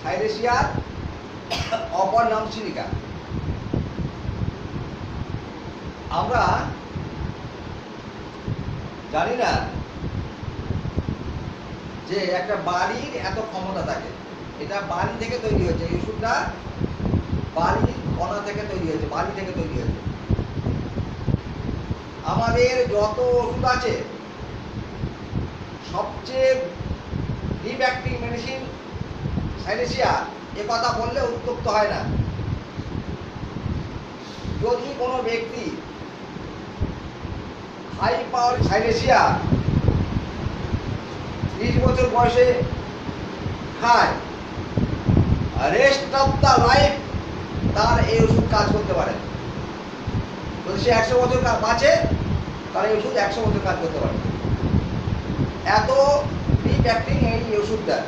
সাইলেশিয়ার অপর নাম সিলিকা। আমরা জানি না যে একটা বালির এত ক্ষমতা থাকে। এটা বালি থেকে তৈরি হয়েছে, এই ওষুধটা বালি কণা থেকে তৈরি হয়েছে, বালি থেকে তৈরি হয়েছে। আমাদের যত ওষুধ আছে সবচেয়ে ডিপ অ্যাক্টিং মেডিসিন সাইলেশিয়া, এ কথা বললে উত্তপ্ত হয় না। যদি কোনো ব্যক্তি হাই পাওয়ার সাইলেশিয়া 30 বছর বয়সে খায়, রেস্ট অফ দ্য লাইফ তার এই ওষুধ কাজ করতে পারে। যদি সে 100 বছর বাঁচে তার এই ওষুধ 100 বছর কাজ করতে পারে। এত ডিপ অ্যাক্টিং এই ওষুধটা,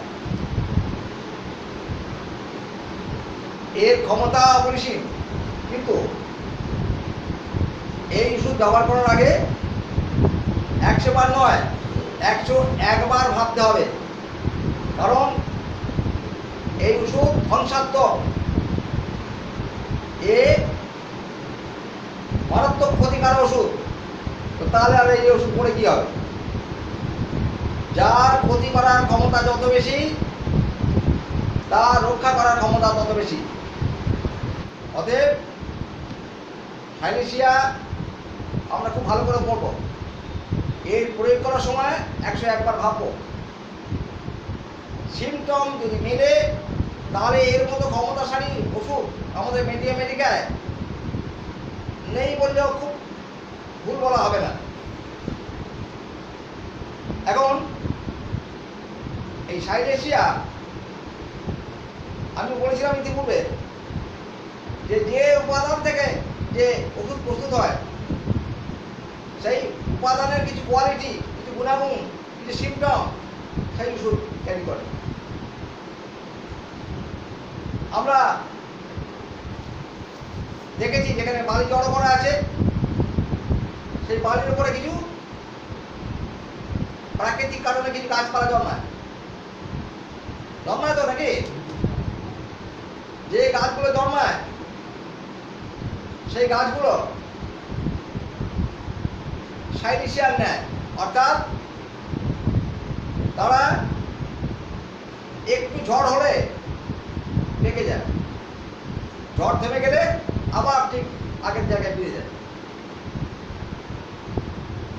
এর ক্ষমতা অপরিসীম। কিন্তু এই ওষুধ ব্যবহার করার আগে 100 বার নয়, 101 বার ভাবতে হবে। কারণ এই ওষুধ ধ্বংসাত্মক, এ মারাত্মক ক্ষতিকারক ওষুধ। তো তাহলে আর এই ওষুধ পড়ে কি হবে? যার ক্ষতি করার ক্ষমতা যত বেশি, তার রক্ষা করার ক্ষমতা তত বেশি। অতএব সাইলেশিয়া আমরা খুব ভালো করে পড়ব, এর প্রয়োগ করার সময় 101 বার ভাববো। সিমটম যদি মেলে তাহলে এর মতো ক্ষমতাশালী ওষুধ আমাদের মেডিকায় নেই বললেও খুব ভুল বলা হবে না। এখন এই সাইলেশিয়া আমি বলেছিলাম ইতিপূর্বে যে যে উপাদান থেকে যে ওষুধ প্রস্তুত হয়, সেই উপাদানের কিছু কোয়ালিটি, কিছু গুণাগুণ, কিছু সিমটম সেই ওষুধ ক্যারি করে। আমরা দেখেছি যেখানে বালি জড়ো করা আছে, সেই বালির উপরে কিছু প্রাকৃতিক কারণে কিছু গাছপালা জন্মায় তো নাকি? যে গাছগুলো জন্মায় সেই গাছগুলো সাইলেশিয়ার নেয়, অর্থাৎ তারা একটু ঝড় হলে পেকে যায়, ঝড় থেমে গেলে আবার ঠিক আগের জায়গায় ফিরে যায়।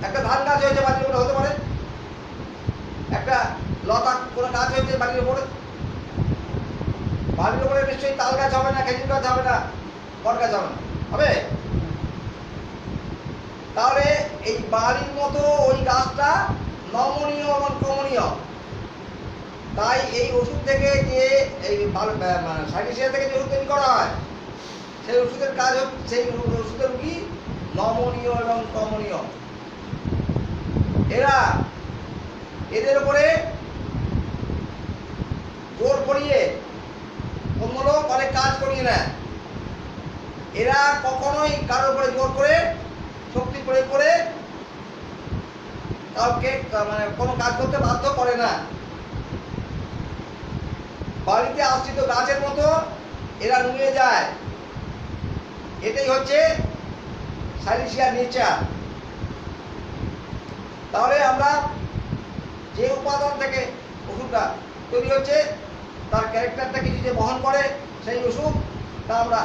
একটা ধান গাছ হয়েছে বাড়ির উপরে, হতে পারে একটা লতা কোনো গাছ হয়েছে বাড়ির উপরে, বাড়ির উপরে নিশ্চয়ই তাল গাছ হবে না, খেজুর গাছ হবে না, বট গাছ হবে না, হবে? তাহলে এই বাড়ির মতো ওই গাছটা নমনীয় এবং কমনীয়। তাই এই ওষুধ থেকে যে এই সাইলেশিয়া থেকে যে ওষুধ তৈরি করা হয়, সেই ওষুধের কাজ হচ্ছে, সেই ওষুধের কি নমনীয় এবং কমনীয়। এদের উপরে জোর করিয়ে অন্য লোক অনেক কাজ করিয়ে নেয়। এরা কখনোই কারোর উপরে জোর করে শক্তি প্রয়োগ করে কাউকে কোনো কাজ করতে বাধ্য করে না। বাড়িতে আশ্রিত গাছের মতো এরা নুয়ে যায়। এটাই হচ্ছে সাইলেশিয়ার নেচার। তাহলে আমরা যে উপাদান থেকে ওষুধটা তৈরি হচ্ছে তার ক্যারেক্টারটা কিছু যে বহন করে সেই ওষুধ, তা আমরা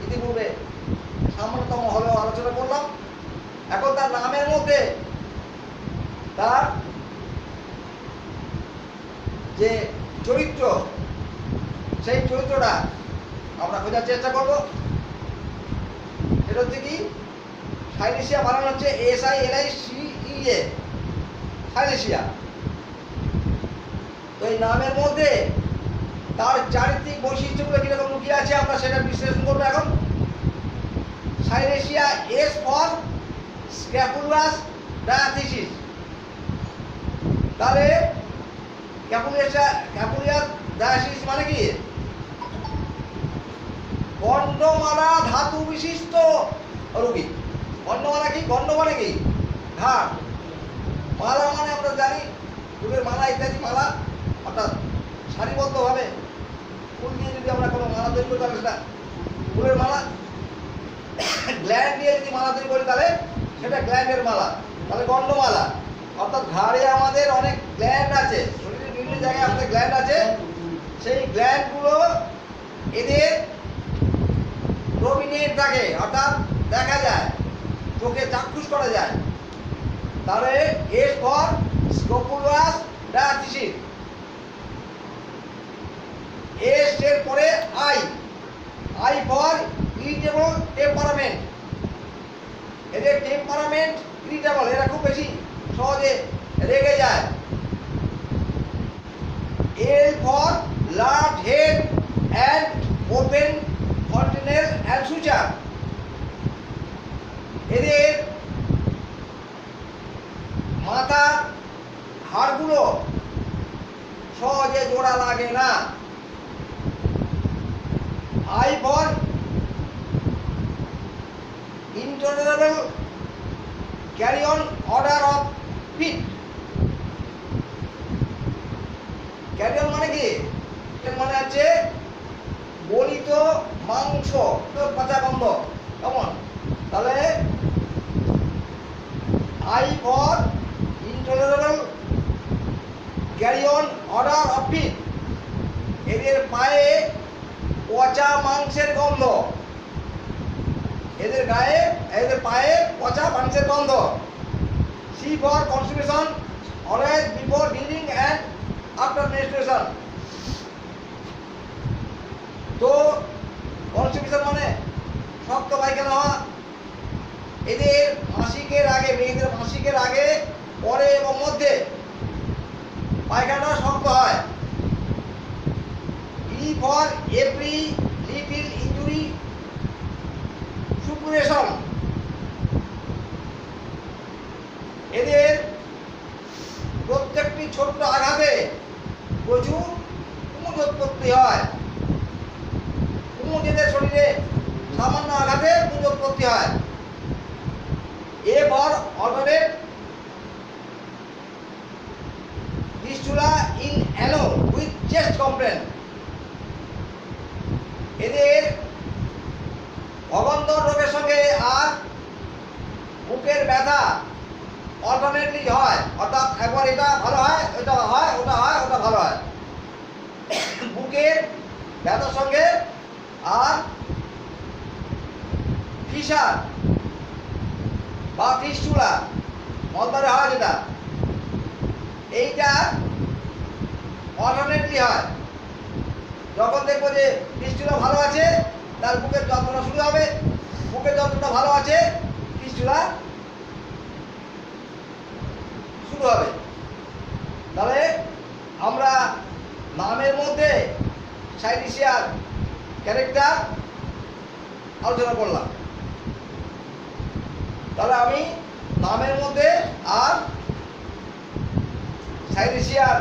ইতিপূর্বে সামান্যতম হলেও আলোচনা করলাম। এখন তার নামের মধ্যে তার যে চরিত্র, সেই চরিত্রটা আমরা খোঁজার চেষ্টা করব। সেটা হচ্ছে কি, সাইলেশিয়া বানানো হচ্ছে SILICEA, সাইলেশিয়া। তো এই নামের মধ্যে তার চারিত্রিক বৈশিষ্ট্যগুলো কিরকম লুকিয়ে আছে আমরা সেটা বিশ্লেষণ করবো এখন। Silicea S for scrofulous diathesis. তাহলে স্ক্যাপুলাস ডায়াথিসিস মানে কি? গন্ডমালা ধাতু বিশিষ্ট রোগী। গন্ডমালা কি? গন্ড মানে কি? ঘাট। মালা মানে আমরা জানি ফুলের মালা ইত্যাদি মালা, অর্থাৎ সারিবদ্ধভাবে ফুল দিয়ে যদি আমরা কোনো মালা তৈরি করি তাহলে সেটা ফুলের মালা, গ্ল্যান্ড দিয়ে যদি মালা তৈরি করি তাহলে সেটা গ্ল্যান্ডের মালা, তাহলে গন্ডমালা। অর্থাৎ ঘাড়ে আমাদের অনেক গ্ল্যান্ড আছে, শরীরের বিভিন্ন জায়গায় আমাদের গ্ল্যান্ড আছে, সেই গ্ল্যান্ডগুলো এদের প্রমিনেন্ট থাকে, অর্থাৎ দেখা যায়, চোখে চাক্ষুষ করা যায়। তাহলে S for scrofulous diathesis, S এর পরে I, I for irritable temperament, এদের টেম্পারামেন্ট ইরিটেবল, এরা খুব বেশি সহজে রেগে যায়। L for large head and open fontanelle and suture, এদের মাথার হাড়গুলো সহজে জোড়া লাগে না। I for intolerable carry on order of fit, carry on মানে কি? এর মানে হচ্ছে গলিত মাংস, পচা গন্ধ, কেমন? তাহলে I for intolerable carry on order of feet, এদের পায়ে পচা মাংসের গন্ধ, এদের গায়ে, এদের পায়ে পচা মাংসের গন্ধ। C for constipation always before, during and after menstruation. তো কনস্টিপেশন মানে শক্ত পায়খানা হওয়া, এদের মাসিকের আগে, মেয়েদের মাসিকের আগে, পরে এবং মধ্যে পায়খানা শক্ত হয়। E for every little injury suppuration, এদের প্রত্যেকটি ছোট্ট আঘাতে প্রচুর কুমুদ উৎপত্তি হয়। কুমুদ এদের শরীরে সামান্য আঘাতে কুমুদ উৎপত্তি হয়। A for alternate fistula in ano with chest complaint, এদের অগন্ধ রোগের সঙ্গে আর বুকের ব্যথা অল্টারনেটলি হয়, অর্থাৎ একবার এটা ভালো হয়, ওটা হয়, ওটা হয়, ওটা ভালো হয়। বুকের ব্যথার সঙ্গে আর ফিসার বা ফিস্টুলা, মলদ্বারে হয় যেটা, এইটা অল্টারনেটলি হয়। যখন দেখবো যে ফিস্টুলা ভালো আছে, তার বুকের যন্ত্রণা শুরু হবে, বুকের যন্ত্রণা ভালো আছে, ফিস্টুলা শুরু হবে। তাহলে আমরা নামের মধ্যে সাইনেসিয়ার ক্যারেক্টার আলোচনা করলাম। তাহলে আমি নামের মধ্যে আর সাইনেসিয়ার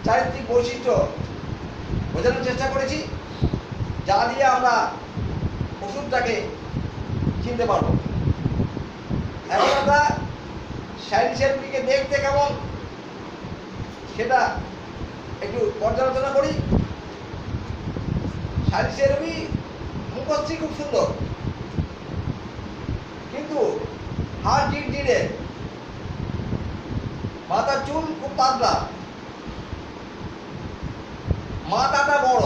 চারিত্রিক বৈশিষ্ট্য বোঝানোর চেষ্টা করেছি, যা দিয়ে আমরা ওষুধটাকে চিনতে পারবো। এখন আমরা সাইনেসিয়ারগুলিকে দেখতে কেমন সেটা একটু পর্যালোচনা করি। সাইনেসিয়ারগুলি মুখশ্রী খুব সুন্দর, কিন্তু হাড় জিড়ে, মাথার চুল খুব পাতলা, মাথাটা বড়,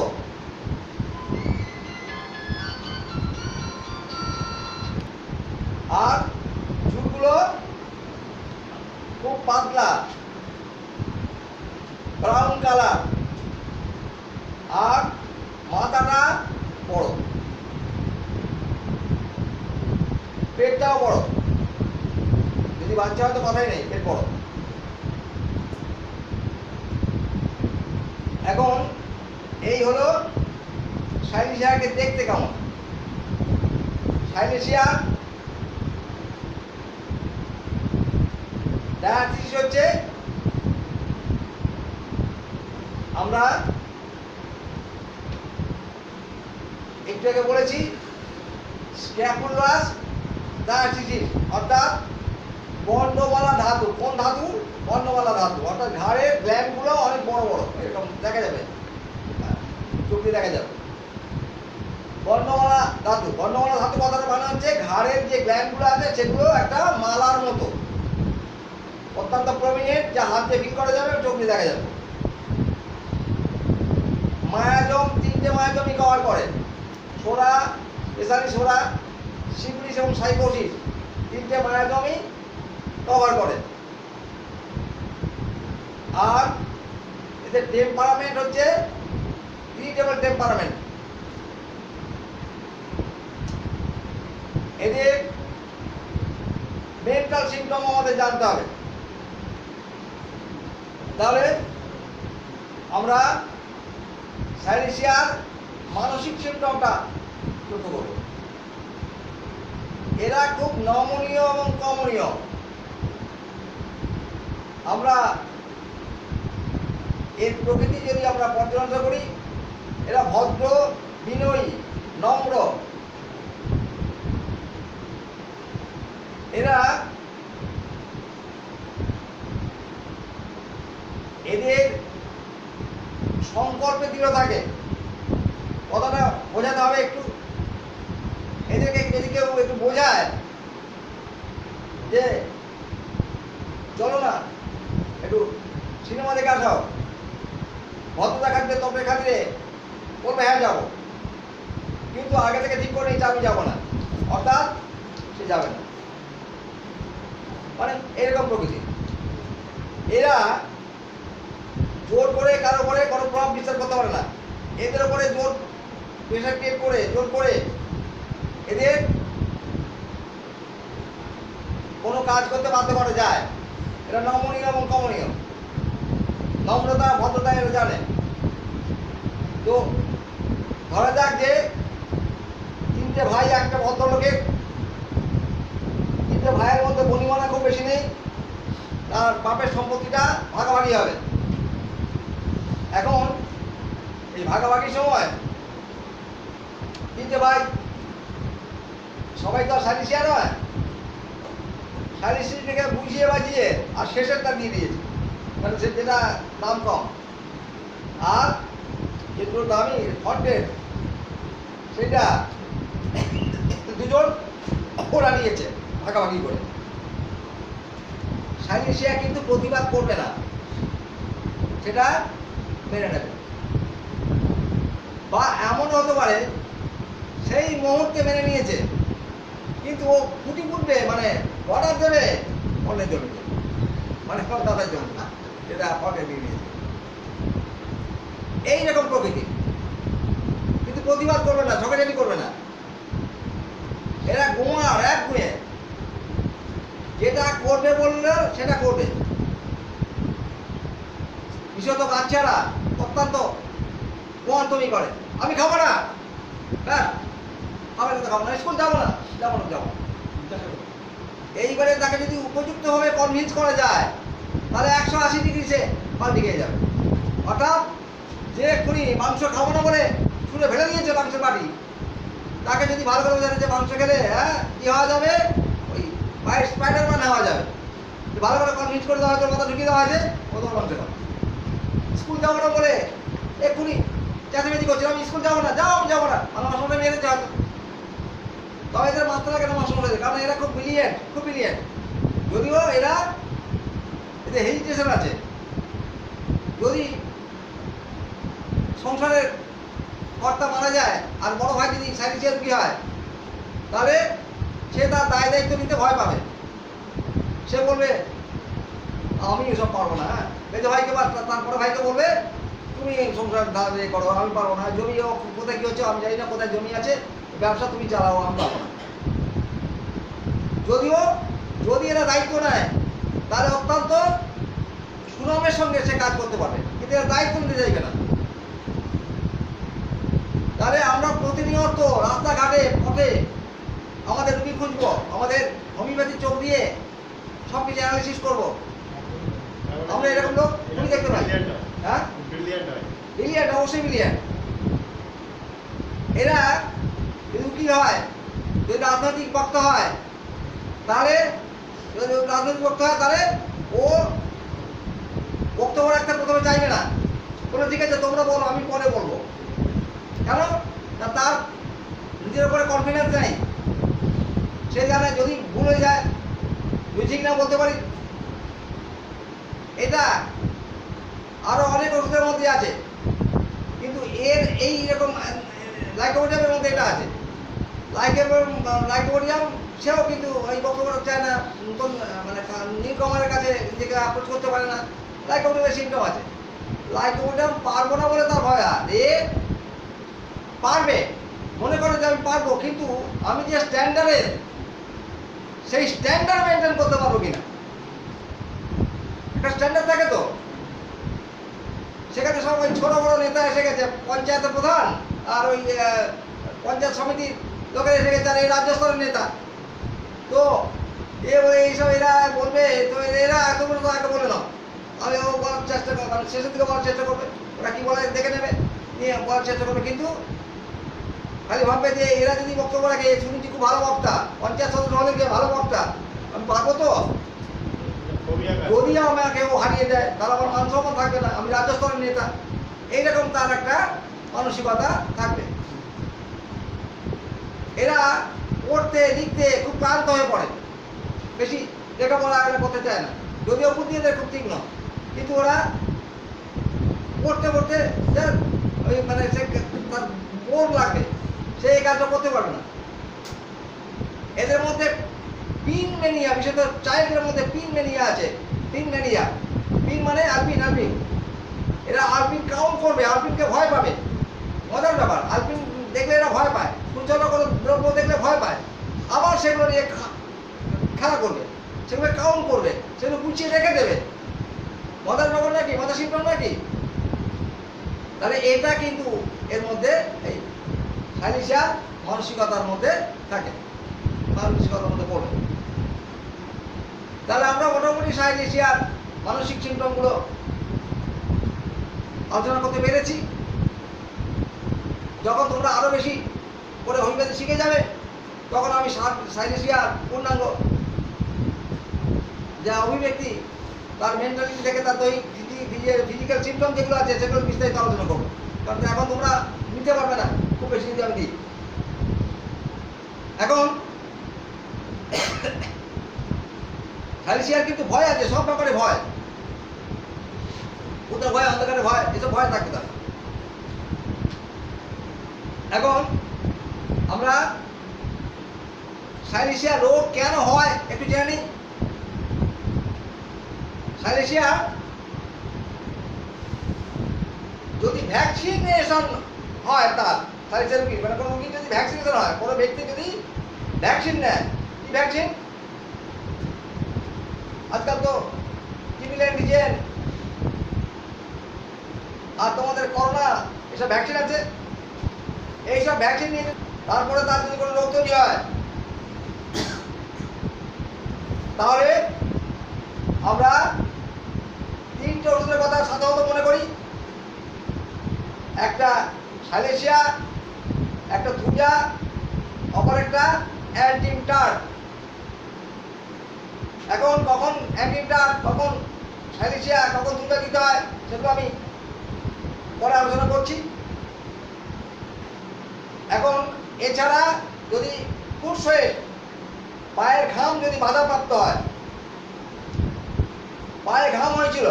আর চুলগুলো খুব পাতলা ব্রাউন কালার, আর মাথাটা বড়, পেটটাও বড়, যদি বাচ্চা হয় তো কথাই নেই, পেট বড়। এখন এই হলো সাইনেসিয়াকে দেখতে কেমন। সাইনেসিয়া ডায়াথিসিস হচ্ছে, আমরা একটু আগে বলেছি স্ক্যাপুলাস ডায়াথিসিস, অর্থাৎ বর্ণমালা ধাতু। কোন ধাতু? বর্ণমালা ধাতু, অর্থাৎ ঘাড়ের গ্ল্যান্ডগুলো অনেক বড় বড়, এরকম দেখা যাবে, চোখ দিয়ে দেখা যাবে। বর্ণমালা ধাতু, বর্ণমালা ধাতু কথাটা মানে হচ্ছে ঘাড়ের যে গ্ল্যান্ডগুলো আছে সেগুলো একটা মালার মতো, অত্যন্ত প্রমিনেন্ট, যা হাত দিয়ে ফিল করা যাবে, চোখ দিয়ে দেখা যাবে। মায়াজম, তিনটে মায়াজমই কভার করে, সোরা, স্পেশালি সোরা, সিফিলিস এবং সাইকোসিস, তিনটে মায়াজমই কভার করে। আর এদের টেম্পারামেন্ট হচ্ছে ইরিটেবল টেম্পারামেন্ট। এদের মেন্টাল সিমটম আমাদের জানতে হবে, তাহলে আমরা সাইলেশিয়ার মানসিক সিমটমটা লক্ষ্য করব। এরা খুব নমনীয় এবং কমনীয়। আমরা এর প্রকৃতি যদি আমরা পর্যালোচনা করি, এরা ভদ্র, বিনয়ী, নম্র। এদের সংকল্পে দৃঢ় থাকে। কথাটা বোঝাতে হবে একটু। এদেরকে যদি কেউ একটু বোঝায় যে চলো না একটু সিনেমা দেখে আসাও, ভদ্রতা খাতিরে, তপের খাতিরে বলবে হ্যাঁ যাবো, কিন্তু আগে থেকে ঠিক করে নিয়েছে আমি যাবো না, অর্থাৎ সে যাবে না। মানে এরকম প্রকৃতি। এরা জোর করে কারো উপরে কোনো প্রভাব বিস্তার করতে পারে না। এদের উপরে জোর প্রেশার ক্রিয়েট করে, জোর করে এদের কোনো কাজ করতে বাধ্য করা যায়। এরা নমনীয় এবং কমনীয়, নম্রতা, ভদ্রতা এরা জানে। তো ধরা যাক যে তিনটে ভাই একটা ভদ্রলোকের, তিনটে ভাইয়ের মধ্যে বনিমানা খুব বেশি নেই, তার বাপের সম্পত্তিটা ভাগাভাগি হবে। এখন এই ভাগাভাগির সময় তিনটে ভাই সবাই তো সালিশিয়া নয়, সালিশিটাকে বুঝিয়ে বাজিয়ে আর শেষেরটা দিয়ে দিয়েছে, মানে যেটা দাম কম, আর যেগুলো দামি হন্ড্রেড সেটা দুজন ওরা নিয়েছে ভাগাভাগি করে। সালিশিয়া কিন্তু প্রতিবাদ করবে না, সেটা মেনে নেবে। বা এমনও হতে পারে সেই মুহূর্তে মেনে নিয়েছে, কিন্তু ও ফুটি ফুটবে, মানে অর্ডার দেবে অন্যের জমিতে, মানে দাদার জমি, যেটা অর্ডার দিয়ে নিয়েছে। এইরকম প্রকৃতি, কিন্তু প্রতিবাদ করবে না, ঝগড়াঝাটি করবে না। এরা গোমার এক গুঁয়ে, যেটা করবে বললে সেটা করবে। বিশেষত বাচ্চারা অত্যন্ত গোয়ান্তমি করে, আমি খাবো না, হ্যাঁ খাবার তো খাবো না, স্কুল যাবো না, যাবো না, যাবো। এইবারে তাকে যদি উপযুক্তভাবে কনভিন্স করা যায়, তাহলে 180 ডিগ্রি সে পাল্টে গিয়ে যাবে। অর্থাৎ যে এক্ষুনি মাংস খাবো না বলে ছুঁড়ে ফেলে দিয়েছে মাংসের বাটি, তাকে যদি ভালো করে বোঝানো যে মাংস খেলে হ্যাঁ কী হওয়া যাবে, ওই স্পাইডারম্যান হওয়া যাবে, ভালো করে কনভিন্স করে দেওয়া হয়েছে, কথা ঢুকিয়ে দেওয়া হয়েছে, ও তোমার মাংস খাবে। স্কুল যাবো না বলে এক্ষুনি চেঁচামেচি করছে, আমি স্কুল যাবো না, যাও আমি যাবো না, আমার মাস্টারটা মেরে দিতে হয়তো। তবে এদের মাত্রা কেন মাস্টার বলে, কারণ এরা খুব ব্রিলিয়েন্ট, খুব ব্রিলিয়েন্ট। যদিও এরা এদের হেজিটেশন আছে। যদি সংসারের কর্তা মারা যায় আর বড় ভাই যদি সাইলেশিয়ার কি হয়, তাহলে সে তার দায় দায়িত্ব নিতে ভয় পাবে। সে বলবে আমি এসব পারবো না, হ্যাঁ মেজো ভাইকে বা তারপরে ভাইকে বলবে তুমি সংসার করো, আমি পারবো না, জমি কোথায় কী হচ্ছে আমি জানি না, কোথায় জমি আছে, ব্যবসা তুমি চালাও, আমি পারবো না। যদিও যদি এরা দায়িত্ব নেয়, তাহলে অত্যন্ত সুনামের সঙ্গে সে কাজ করতে পারবে, কিন্তু এরা দায়িত্ব নিতে চাইবে না। তাহলে আমরা প্রতিনিয়ত রাস্তাঘাটে, পথে আমাদের রুগী খুঁজবো, আমাদের হোমিওপ্যাথি চোখ দিয়ে সব কিছু অ্যানালিসিস করবো। আমরা এরকম লোক তুমি দেখতে পাই, হ্যাঁ ব্রিলিয়ান্ট, অবশ্যই ব্রিলিয়ান্ট। এরা কিন্তু কী হয়, যদি রাজনৈতিক বক্তা হয়, তাহলে যদি রাজনৈতিক বক্তা হয়, তাহলে ও বক্তব্য রাখতে প্রথমে চাইবে না, বলে ঠিক আছে তোমরা বলো, আমি পরে বলবো। নিজের উপরে কনফিডেন্স নেই, সে জানে যদি ভুল হয়ে যায় তুই ঠিক না বলতে পারি। এটা আরো অনেক ওষুধের মধ্যে আছে, কিন্তু এর এই রকম লাইকোপোডিয়ামের মধ্যে এটা আছে। লাইকোপোডিয়াম সেও কিন্তু ওই বক্তব্য চায় না, নতুন মানে নিউ কামারের কাছে নিজেকে অ্যাপ্রোচ করতে পারে না। লাইকোপোডিয়ামের সিমটম আছে। লাইকোপোডিয়াম পারবো না বলে তার ভয়, আর এ পারবে, মনে করে যে আমি পারবো, কিন্তু আমি যে স্ট্যান্ডার্ডের সেই স্ট্যান্ডার্ড মেনটেন করতে পারবো কিনা। একটা স্ট্যান্ডার্ড থাকে তো, সেখানে সব ওই ছোট বড় নেতা এসে গেছে, পঞ্চায়েতের প্রধান আর ওই পঞ্চায়েত সমিতির লোকেরা এসে গেছে, আর এই রাজ্য স্তরের নেতা। তো এ বলে এইসব এরা বলবে, তো এরা এত বড় তো আগে বলে নাও, আমি ও বলার চেষ্টা করবো, মানে শেষের দিকে বলার চেষ্টা করবে, ওরা কি বলে দেখে নেবে, নিয়ে বলার চেষ্টা করবে। কিন্তু খালি ভাববে যে এরা যদি বক্তব্য রাখে, শুনেছি খুব ভালো বক্তা, পঞ্চায়েত সদস্য হলে গিয়ে ভালো বক্তা, আমি পারবো তো। যদি আমাকে ও হারিয়ে দেয় তাহলে আমার মান সম্মান থাকবে না, আমি রাজ্য স্তরের নেতা, এইরকম তার একটা মানসিকতা থাকবে। এরা পড়তে লিখতে খুব ক্লান্ত হয়ে পড়ে, বেশি লেখাপড়া করতে চায় না, যদিও বুদ্ধি এদের খুব তীক্ষ্ণ, কিন্তু ওরা পড়তে পড়তে ওই মানে সে তার বোর লাগবে, সে এই কাজটা করতে পারবে না। এদের মধ্যে পিন ম্যানিয়া, বিশেষত চাইল্ডের মধ্যে পিন ম্যানিয়া আছে। পিন ম্যানিয়া, পিন মানে আলপিন, আলপিন। এরা আলপিন কাউন্ট করবে, আলপিনকে ভয় পাবে, মজার ব্যাপার। আলপিন দেখলে এরা ভয় পায়, কুঞ্চনা কোনো দ্রব্য দেখলে ভয় পায়, আবার সেগুলো নিয়ে খেলা করবে, সেগুলো কাউন্ট করবে, সেগুলো গুছিয়ে রেখে দেবে। মজার ব্যাপার নাকি, মজার সিম্পটম নাকি? তাহলে এটা কিন্তু এর মধ্যে এই সাইলেশিয়া মানসিকতার মধ্যে থাকে, মানসিকতার মধ্যে পড়বে। তাহলে আমরা মোটামুটি সাইলেশিয়ার মানসিক সিম্পটমগুলো আলোচনা করতে পেরেছি। যখন তোমরা আরো বেশি করে হোমিওপ্যাথি শিখে যাবে, তখন আমি সাইলেশিয়ার পূর্ণাঙ্গ যা অভিব্যক্তি, তার মেন্টালিটি থেকে তার দৈহিক ফিজিক্যাল সিম্পটম যেগুলো আছে সেগুলো বিস্তারিত আলোচনা করবো। কারণ এখন তোমরা নিতে পারবে না, খুব বেশি যদি আমি দিই। এখন সাইলেশিয়ার কিন্তু ভয় আছে, সব ব্যাপারে ভয়, ভূতের ভয়, অন্ধকারের ভয়, এসব ভয় থাকবে তার। এখন আমরা সাইলেশিয়া রোগ কেন হয় একটু জেনে নিই। সাইলেশিয়া যদি ভ্যাকসিনেশন হয়, তার সাইলেশিয়া রোগী মানে কোনো রোগী যদি ভ্যাকসিনেশন হয়, কোনো ব্যক্তি যদি ভ্যাকসিন নেয়, কি ভ্যাকসিন? আজকাল তো টিবিলেন, ডিজেন আর তোমাদের করোনা, এসব ভ্যাকসিন আছে। এইসব ভ্যাকসিন নিয়ে তারপরে তার যদি কোনো রোগ তৈরি হয়, তাহলে আমরা তিনটে ওষুধের কথা সাধারণত মনে করি। একটা সাইলেশিয়া, একটা থুজা, অপর একটা অ্যান্টিমটার। এখন কখন অ্যান্টিমটার, কখন সাইলেশিয়া, কখন থুজা দিতে হয় সেগুলো আমি পরে আলোচনা করছি। এখন এছাড়া যদি ফুটসয়ে পায়ের ঘাম যদি বাধাপ্রাপ্ত হয়, পায়ে ঘাম হয়েছিল,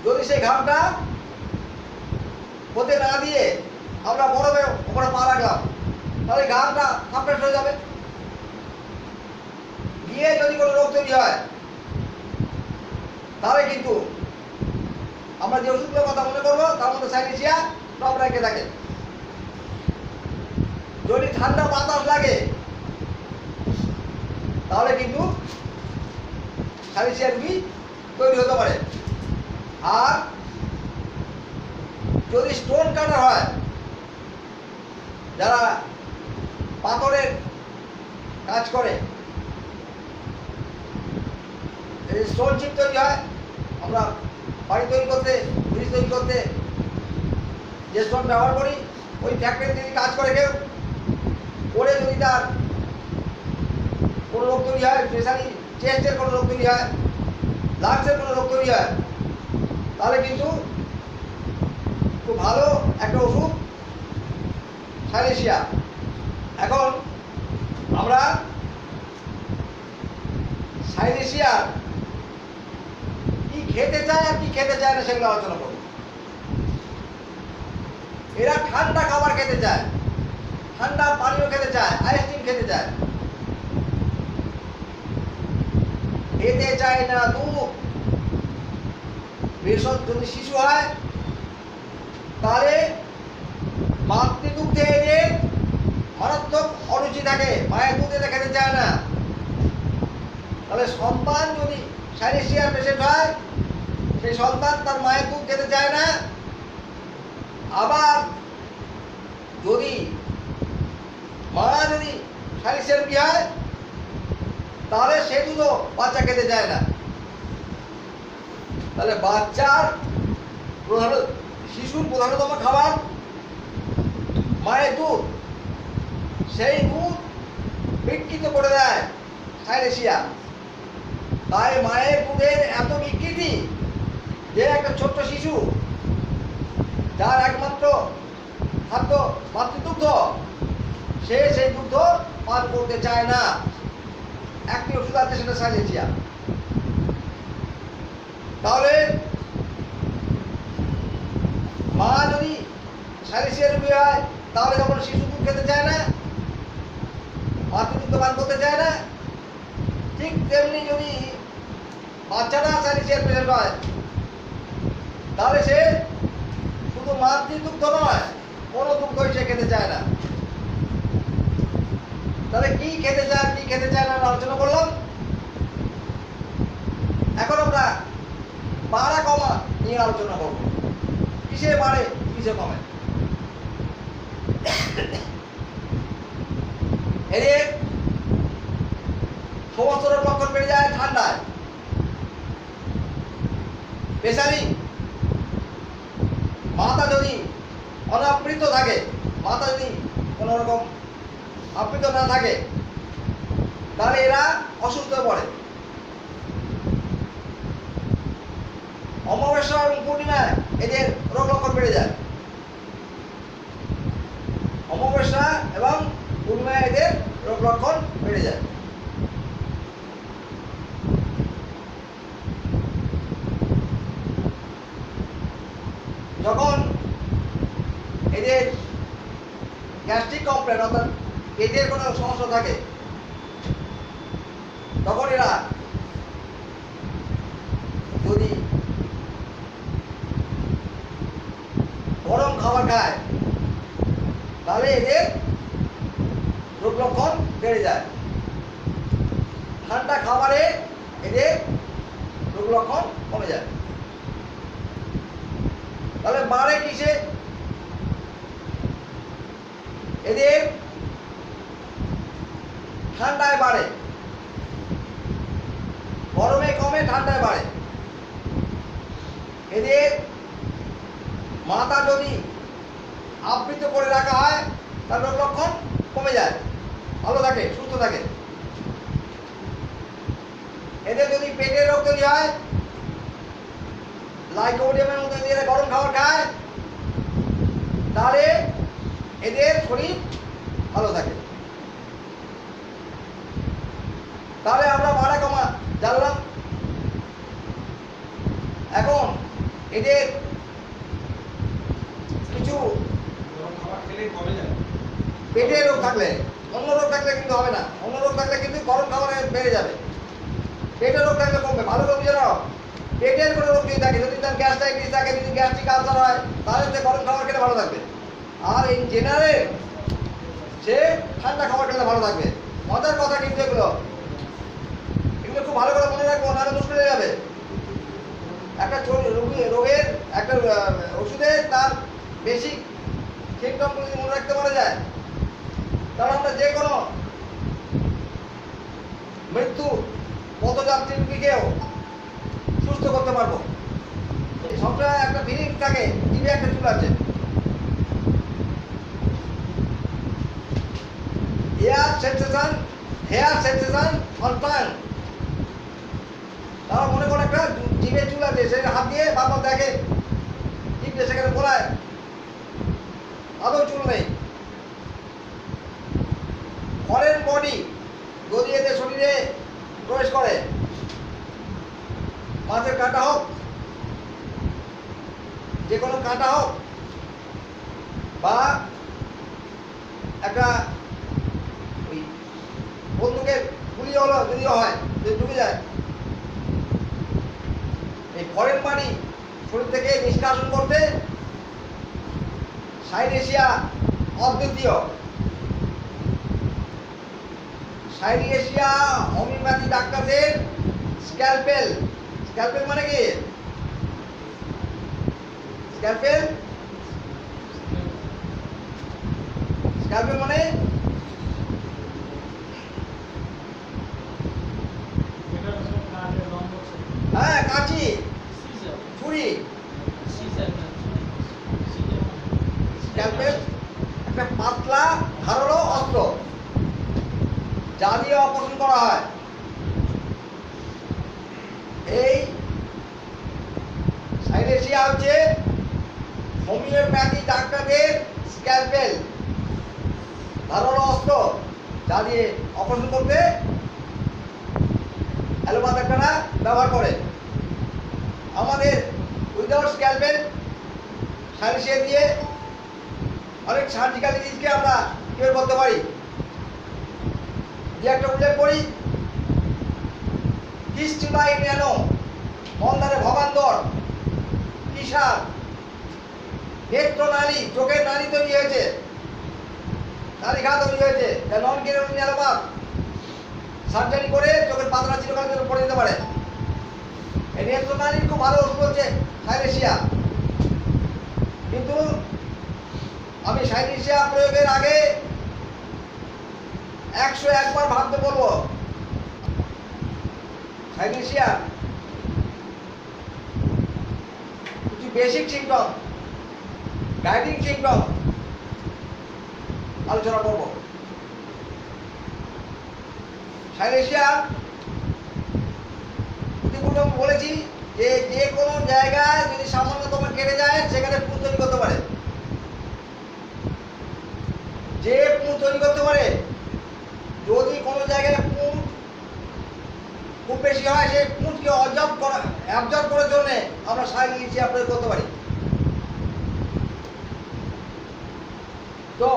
যদি সেই ঘামটা হতে না দিয়ে আমরা বরফে ওপরে পা রাখলাম, তাহলে ঘামটা সাপ্রেস হয়ে যাবে। গিয়ে যদি কোনো রোগ তৈরি হয়, তাহলে কিন্তু আমরা যে ওষুধগুলোর কথা মনে করবো তার মধ্যে সাইলেশিয়া টপ র্যাঙ্কে থাকে। যদি ঠান্ডা বাতাস লাগে, তাহলে কিন্তু সাইলেশিয়া রোগী তৈরি হতে পারে। আর যদি স্টোন কাটার হয়, যারা পাথরের কাজ করে, স্টোন চিপ তৈরি হয়, আমরা বাড়ি তৈরি করতে, ব্রিজ তৈরি করতে যে স্টোন ব্যবহার করি, ওই ফ্যাক্টরি যদি কাজ করে কেউ, করে যদি তার কোনো রোগ তৈরি হয়, স্পেশালি চেস্টের কোনো রোগ তৈরি হয়, লাংসের কোনো রোগ তৈরি হয়, তাহলে কিন্তু খুব ভালো একটা ওষুধ সাইলেশিয়া। এখন আমরা সাইলেশিয়া কি খেতে চায় আর কি খেতে চায় না সেগুলো আলোচনা করব। এরা ঠান্ডা খাবার খেতে চায়, ঠান্ডা পানীয় খেতে চায়, আইসক্রিম খেতে চায়, খেতে চায় না দুধ। ভীষণ যদি শিশু হয় তাহলে মাতৃদুগ্ধে এদের মারাত্মক অরুচি থাকে, মায়ের দুধ এটা খেতে চায় না। তাহলে সন্তান যদি সাইলেশিয়ার পেশেন্ট হয়, সেই সন্তান তার মায়ের দুধ খেতে চায় না। আবার যদি মা যদি সাইলেশিয়ার কি হয় তাহলে সে দুধও বাচ্চা খেতে চায় না। তাহলে বাচ্চার শিশুর প্রধানতম খাবার মায়ের দুধ, সেই দুধ বিকৃত করে দেয় সাইলেশিয়া। তাই মায়ের দুধের এত বিকৃতি যে একটা ছোট্ট শিশু যার একমাত্র খাদ্য মাতৃদুগ্ধ, সে সেই দুগ্ধ পান করতে চায় না। একটি ওষুধ আছে, সেটা সাইলেশিয়া। তাহলে মা যদি সাইলেশিয়া রোগী হয় তাহলে যখন শিশু দুধ খেতে চায় না, মাতৃদুগ্ধ পান করতে চায় না, ঠিক তেমনি যদি বাচ্চাটা সাইলেশিয়ার পেশেন্ট হয় তাহলে সে শুধু মাতৃদুগ্ধ নয়, কোনো দুগ্ধই সে খেতে চায় না। তাহলে কি খেতে চায় কি খেতে চায় না আলোচনা করলাম। এখন আমরা বাড়া কমা নিয়ে আলোচনা করব। কিসে বাড়ে কিসে কমে। এদের সমস্ত রোগ লক্ষণ বেড়ে যায় ঠান্ডায়। প্রেসারিং, মাথা যদি অনাবৃত থাকে, মাথা যদি কোনো রকম আবৃত না থাকে তাহলে এরা অসুস্থ হয়ে পড়ে। অমাবস্যা এবং পূর্ণিমায় এদের রোগ লক্ষণ বেড়ে যায়। অমাবস্যা এবং পূর্ণিমায় এদের রোগ লক্ষণ বেড়ে যায়। যখন এদের গ্যাস্ট্রিক কমপ্লেন অর্থাৎ পেটের কোনো সমস্যা থাকে তখন এরা যদি গরম খাবার খায় তাহলে এদের রোগ লক্ষণ বেড়ে যায়। ঠান্ডা খাবারে এদের রোগ লক্ষণ কমে যায়। তাহলে বাড়ে কিসে? এদের ঠান্ডায় বাড়ে, গরমে কমে, ঠান্ডায় বাড়ে। এদের মাথা যদি আবৃত করে রাখা হয় তার রোগ লক্ষণ কমে যায়, ভালো থাকে, সুস্থ থাকে। এদের যদি পেটের রোগ তৈরি হয়, লাইকোডিয়ামের মতো যদি এরা গরম খাবার খায় তাহলে এদের শরীর ভালো থাকে। তাহলে আমরা বাড়া কমা জানলাম। এখন এদের কিছু পেটের রোগ থাকলে, অন্য রোগ থাকলে কিন্তু হবে না। অন্য রোগ থাকলে কিন্তু গরম খাবারে বেড়ে যাবে। পেটের রোগ থাকলে কমবে। ভালো রোগ যারা পেটের কোনো রোগ যদি থাকে, যদি তার গ্যাস্ট্রাইটিস থাকে, যদি গ্যাস্ট্রিক আলসার হয় তাহলে সে গরম খাবার খেলে ভালো থাকবে। আর ইন জেনারেল সে ঠান্ডা খাবার খেলে ভালো থাকবে। মজার কথা কিন্তু এগুলো খুব ভালো করে মনে রাখবো, নাহলে মুশকিল হয়ে যাবে। একটা রোগের একটা ওষুধে তার বেসিক সিমটমগুলো যদি মনে রাখতে পারা যায় তাহলে আমরা যে কোনো মৃত্যু পথযাত্রী রোগীকেও সুস্থ করতে পারবো। সবসময় একটা ফিলিং থাকে, জিভে একটা চুল আছে। Hair sensation on tongue. তারা মনে করে একটা জিভে চুল আছে, সেটা হাত দিয়ে বারবার দেখে, টিপলে সেখানে বলায় আদৌ চুল নেই। কাঁটা হোক বা একটা ওই বন্দুকের গুলি হলো যদিও হয় যদি ঢুকে যায়, এই ফরেন পানি শরীর থেকে নিষ্কাশন করতে সাইনেশিয়া অদ্বিতীয়। সাইনেশিয়া হোমিওপ্যাথি ডাক্তারদের স্ক্যালপেল। স্ক্যালপেল মানে কি? স্ক্যালপেল স্ক্যালপেল মানে হ্যাঁ কাঁচি, ছুরি। স্ক্যালপেল একটা পাতলা ধারালো অস্ত্র যা দিয়ে অপারেশন করা হয়। এই সাইনেশিয়া হচ্ছে হোমিওপ্যাথি ডাক্তারদের স্ক্যালপেল, ধারালো অস্ত্র যা দিয়ে অপারেশন করতে অ্যালোপ্যাথ ডাক্তাররা ব্যবহার করে। আমাদের উইদাউট স্ক্যালপেল সাইনেশিয়া দিয়ে অনেক সার্জিক্যাল ডিজিজকে আমরা কিউর করতে পারি। যে একটা উল্লেখ করি, ফিস্টুলা ইন অ্যানো, মলদ্বারে ভবান্তর, কিসার, নেত্রনালী, চোখের নালী তৈরি হয়েছে, নালীঘা তৈরি হয়েছে, যা নন কেরোটিন অ্যালোপ্যাথ সার্জারি করে চোখের পাতলা চিরকালের জন্য পড়ে যেতে পারে। এই নেত্রনালীর খুব ভালো ওষুধ হচ্ছে সাইনেশিয়া। কিন্তু আমি সাইনেশিয়া প্রয়োগের আগে 101 বার ভাবতে বলবো। সাইনেশিয়া কিছু বেসিক সিমটম, গাইডিং সিমটম আলোচনা করব। সাইনেশিয়া ইতিপূর্বে আমি বলেছি যে যে কোনো জায়গায় যদি সামান্যতম কেটে যায় সেখানে পুঁজ তৈরি করতে পারে। যে পুঁজ তৈরি করতে পারে, যদি কোনো জায়গায় পুঁজ খুব বেশি হয়, সেই পুঁজকে অ্যাবজর্ব করার জন্য আমরা সাইনেশিয়া প্রয়োগ করতে পারি। তো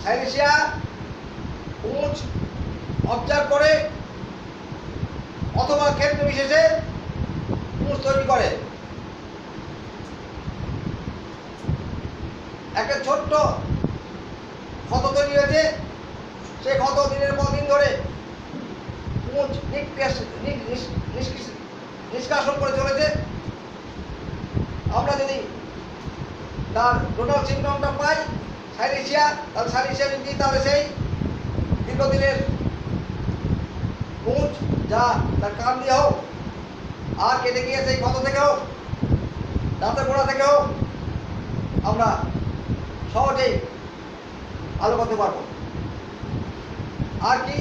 সাইনেশিয়া পুঁজ অবজার্ভ করে অথবা ক্ষেত্র বিশেষে পুঁজ তৈরি করে। একটা ছোট্ট ক্ষত তৈরি হয়েছে, সেই ক্ষত দিনের পর দিন ধরে পুঁজ নিষ্কাশন করে চলেছে। আমরা যদি তার টোটাল সিমটমটা পাই সাইনেশিয়া, তাহলে সাইনেশিয়া যদি তাহলে সেই দীর্ঘদিনের পুঁজ যা তার কান দিয়ে হোক আর কেটে গিয়ে সেই ক্ষত থেকে হোক, দাঁতের গোড়া থেকে হোক, আমরা সহজেই ভালো করতে পারবো। আর কি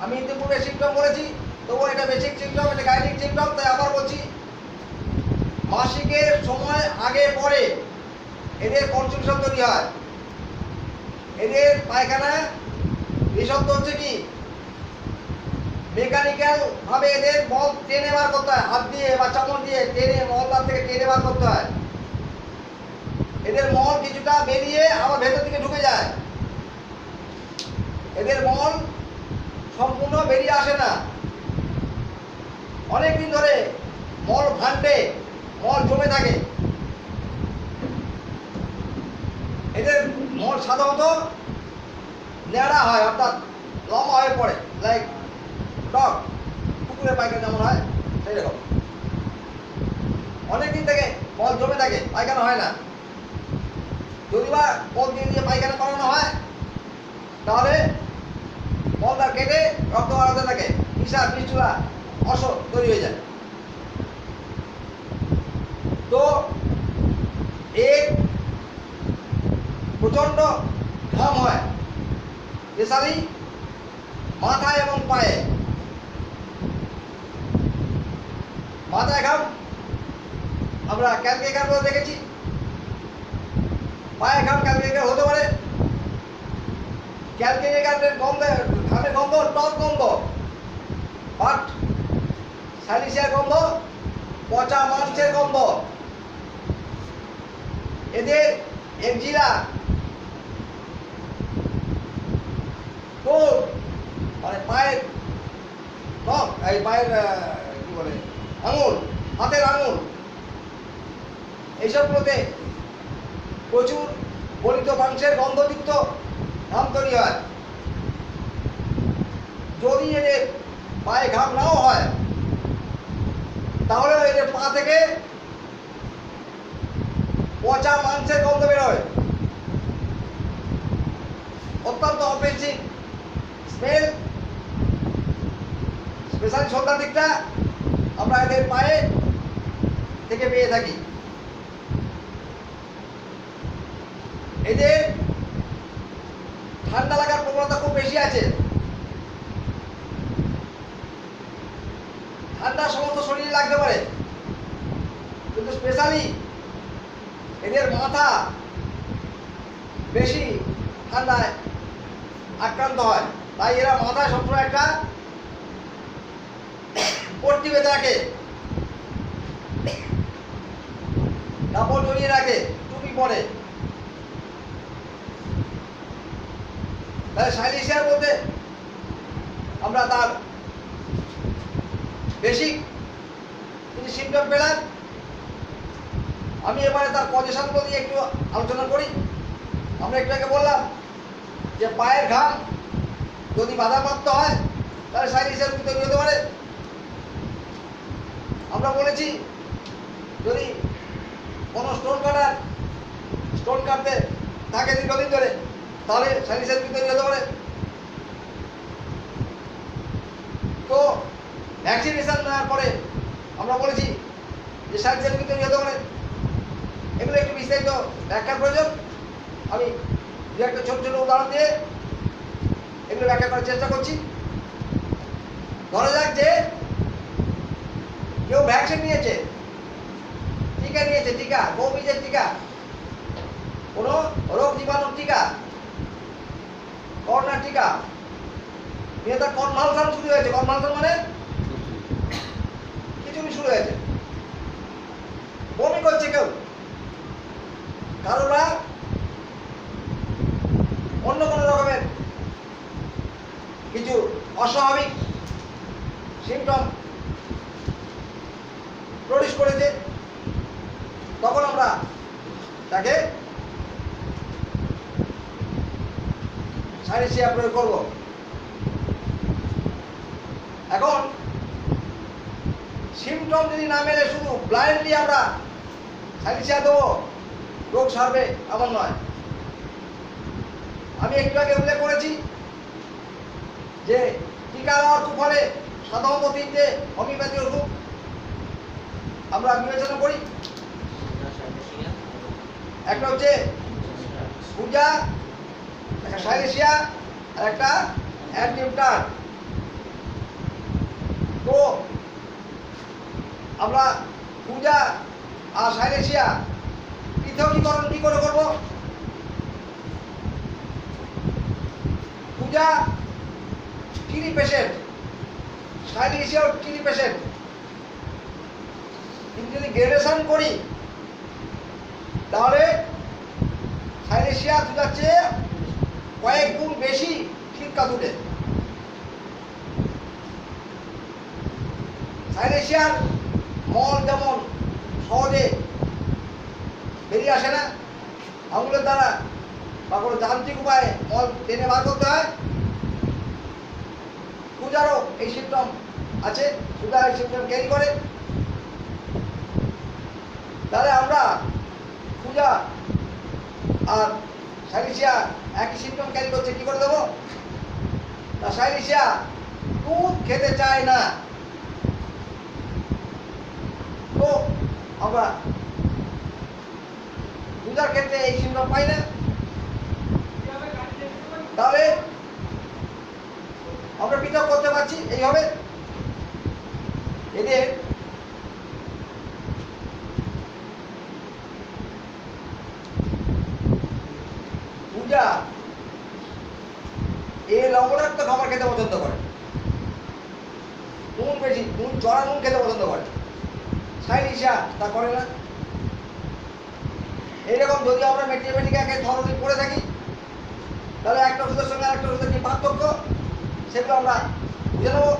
আমি ইতিপূর্বে সিমটম বলেছি, তবুও এটা বেসিক সিমটম, এটা গাইডিং সিমটম, তাই আবার বলছি। মাসিকের সময় আগে পরে এদের কনস্টিটিউশন তৈরি হয়। এদের পায়খানা বিষাক্ত হচ্ছে কি, মেকানিক্যাল ভাবে এদের মল টেনে বার করতে হয়, হাত দিয়ে বা চামচ দিয়ে টেনে মলদার থেকে টেনে বার করতে হয়। এদের মল কিছুটা বেরিয়ে আবার ভেতর দিকে ঢুকে যায়। এদের মল সম্পূর্ণ বেরিয়ে আসে না, অনেকদিন ধরে মল ভান্ডে মল জমে থাকে। এদের মল সাধারণত ন্যাড়া হয়, অর্থাৎ লম্বা হয়ে পড়ে, লাইক ডগ, কুকুরের পায়খানা যেমন হয় সেই রকম। অনেকদিন থেকে মল জমে থাকে, পায়খানা হয় না। যদি বা মল দিয়ে পায়খানা করানো হয় তাহলে মলটা কেটে রক্ত বাড়াতে থাকে, পিসাব পিস্টুলা অস তৈরি হয়ে যায়। তো এর প্রচন্ড ঘাম হয়, স্পেশালি মাথায় এবং পায়ে। মাথায় ঘাম আমরা ক্যালকেকার করে দেখেছি, পায়ে ঘাম ক্যালকেকার হতে পারে। ক্যালকেকারের গন্ধে, ঘামের গন্ধ টক গন্ধ, বাট সাইনেশিয়ার গন্ধ পচা মাংসের গন্ধ। এদের এক্সিলা কোর মানে পায়ের নখ, এই পায়ের কি বলে আঙুল, হাতের আঙুল, এইসবগুলোতে প্রচুর গলিত মাংসের গন্ধযুক্ত ঘাম তৈরি হয়। যদি এদের পায়ে ঘাম নাও হয় তাহলে এদের পা থেকে পচা মাংসের গন্ধ বেরোয়, অত্যন্ত অপেক্ষিক স্মেল। স্পেশালি সন্ধ্যার দিকটা আমরা এদের পায়ে থেকে পেয়ে থাকি। এদের ঠান্ডা লাগার প্রবণতা খুব বেশি আছে। ঠান্ডা সমস্ত শরীরে লাগতে পারে, কিন্তু স্পেশালি এদের মাথা বেশি ঠান্ডায় আক্রান্ত হয়। তাই এরা মাথায় সবসময় একটা পট্টি বেঁধে রাখে, কাপড় জড়িয়ে রাখে, টুপি পরে। তাহলে সাইলেশিয়ার মধ্যে আমরা তার বেসিক কিছু সিমটম পেলাম। আমি এবারে তার পজিশনগুলো দিয়ে একটু আলোচনা করি। আমরা একটু আগে বললাম যে পায়ের ঘাম যদি বাধাপ্রাপ্ত হয় তাহলে সাইলেশিয়ার রোগ তৈরি হতে পারে। আমরা বলেছি যদি কোনো স্টোন কাটতে থাকে দীর্ঘদিন ধরে তাহলে সাইলেশিয়ার রোগ তৈরি হতে পারে। তো ভ্যাকসিনেশন নেওয়ার পরে আমরা বলেছি যে সাইলেশিয়ার রোগ তৈরি হতে পারে। এগুলো একটু বিস্তারিত ব্যাখ্যার প্রয়োজন। আমি দু একটা ছোট ছোট উদাহরণ দিয়ে এগুলো ব্যাখ্যা করার চেষ্টা করছি। ধরা যাক যে কেউ ভ্যাকসিন নিয়েছে, টিকা নিয়েছে, টিকা বীজের টিকা, কোনো রোগ জীবাণুর টিকা, করোনার টিকা নিয়ে তার কনভালশন শুরু হয়েছে। কনভালশন মানে খিচুড়ি শুরু হয়েছে, বমি করছে কেউ, কারোরা অন্য কোনো রকমের কিছু অস্বাভাবিক সিমটম প্রডিউস করেছে, তখন আমরা তাকে সাইলেশিয়া প্রয়োগ করব। এখন সিমটম যদি না মেলে শুধু ব্লাইন্ডলি আমরা সাইলেশিয়া দেবো, রোগ সারবে এমন নয়। আমি একটু আগে উল্লেখ করেছি যে টিকা দেওয়ার কুফলে সাধারণত তিনটে হোমিওপ্যাথি ওষুধ আমরা বিবেচনা করি। একটা হচ্ছে পূজা, একটা সাইলেশিয়া, আর একটা অ্যান্টিউটার। তো আমরা পূজা আর সাইলেশিয়া পৃথকীকরণ কি করে করব? পূজা টিনি পেশেন্ট, সাইলেশিয়াও টিনি পেশেন্ট, কিন্তু যদি গ্রেডেশন করি তাহলে সাইলেশিয়া পূজার চেয়ে কয়েক গুণ বেশি খিটকা তুলে। সাইলেশিয়ার মল যেমন সহজে বেরিয়ে আসে না, আঙুলের দ্বারা বা কোনো যান্ত্রিক উপায়ে মল টেনে বার করতে হয়, পূজারও এই সিমটম আছে, পূজা এই সিমটম ক্যারি করে। তাহলে আমরা পূজা আর সাইলেশিয়া একই সিমটম ক্যারি করছে, কি করে দেবো? না, সাইলেশিয়া দুধ খেতে চায় না, তো আমরা পূজার ক্ষেত্রে এই সিমটম পাই না। তাহলে আমরা পৃথক করতে পারছি এইভাবে। এদের পূজা লবণাক্ত খাবার খেতে পছন্দ করে, নুন বেশি, নুন চড়া নুন খেতে পছন্দ করে। সাইলেশিয়া তা করে না। এইরকম যদি আমরা ম্যাথমেটিক একে ধরনের পড়ে থাকি, তাহলে একটা ওষুধের সঙ্গে আরেকটা ওষুধের কি পার্থক্য সেগুলো আমরা বুঝে নেবো,